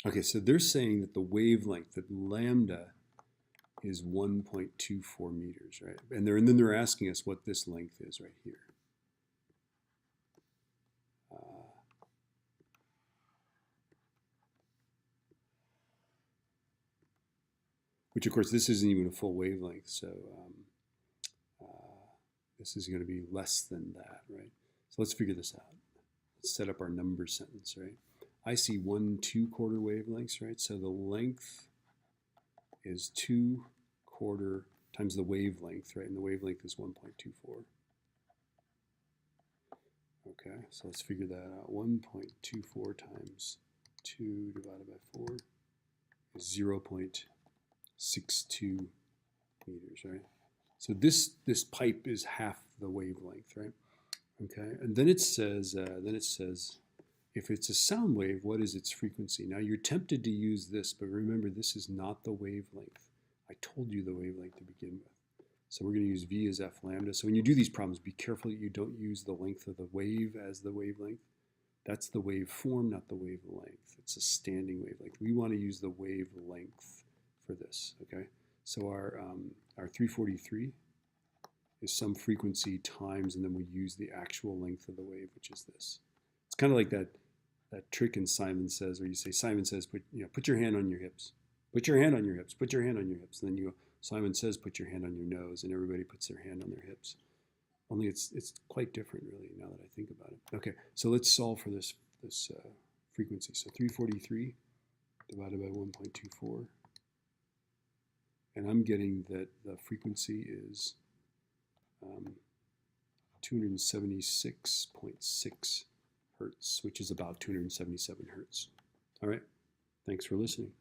Okay, so they're saying that the wavelength, that lambda is 1.24 meters, right? And then they're asking us what this length is right here. Which, of course, this isn't even a full wavelength, so this is going to be less than that, right? So let's figure this out. Let's set up our number sentence, right? I see 1 2/4 wavelengths, right? So the length is 2/4 times the wavelength, right? And the wavelength is 1.24. Okay, so let's figure that out. 1.24 times 2 divided by 4 is 0.62 meters, right? So this pipe is half the wavelength, right? Okay, and then it says if it's a sound wave, what is its frequency? Now you're tempted to use this, but remember this is not the wavelength. I told you the wavelength to begin with. So we're going to use V as F lambda. So when you do these problems, be careful that you don't use the length of the wave as the wavelength. That's the waveform, not the wavelength. It's a standing wavelength. We want to use the wavelength for this, okay? So our 343 is some frequency times, and then we use the actual length of the wave, which is this. It's kind of like that trick in Simon Says, where you say, Simon says, put your hand on your hips. Put your hand on your hips. Put your hand on your hips. And then you go, Simon says, put your hand on your nose, and everybody puts their hand on their hips. Only it's quite different, really, now that I think about it. Okay, so let's solve for this frequency. So 343 divided by 1.24. And I'm getting that the frequency is 276.6 hertz, which is about 277 hertz. All right, thanks for listening.